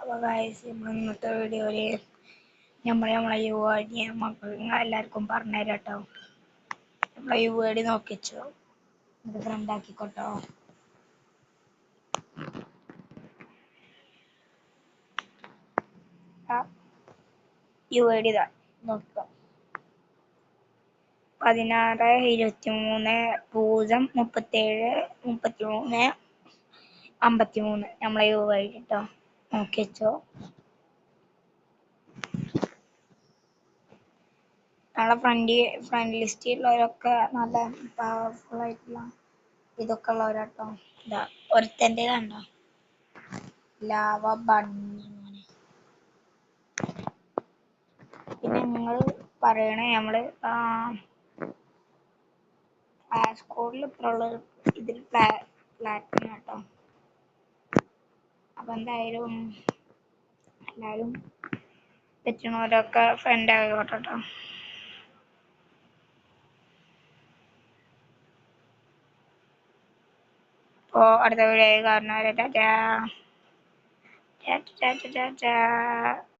അപ്പോൾ ഗൈസ് നമ്മൾ ഇന്നത്തെ വീഡിയോയിൽ നമ്മളെ യുവേർഡ് മക്കൾ എല്ലാവർക്കും പറഞ്ഞുതരാം കേട്ടോ. നമ്മളെ യുവേർഡ് നോക്കിച്ചോ, ഇത് ഫ്രണ്ട് ആക്കിക്കോട്ടോ. യുവേർഡ് ഇതാ നോക്കുക, 16 23 0 37 33 53 നമ്മളെ യുവേർഡ് കേട്ടോ, നോക്കിച്ചോ. നമ്മളെ ഫ്രണ്ട് ലിസ്റ്റിലുള്ളവരൊക്കെ നല്ല പവർഫുൾ ആയിട്ടുള്ള ഇതൊക്കെ ഉള്ളവരാട്ടോ. ഇതാ ഒരുത്തൻ്റെ കണ്ടോ, ലാവ ബണ്ണി. പിന്നെ നിങ്ങൾ പറയണേ നമ്മള് ഫ്ലാഷ് കോഡിൽ ഇത്ര ഉള്ള ഇതിൽ പ്ലാറ്റിനം കേട്ടോ. അപ്പൊ എന്തായാലും എല്ലാവരും പറ്റുന്നവരൊക്കെ ഫ്രണ്ട് ആയിക്കോട്ടെ കേട്ടോ. അപ്പോൾ അടുത്ത വീഡിയോ കാണുന്നവരെ ടാറ്റാ.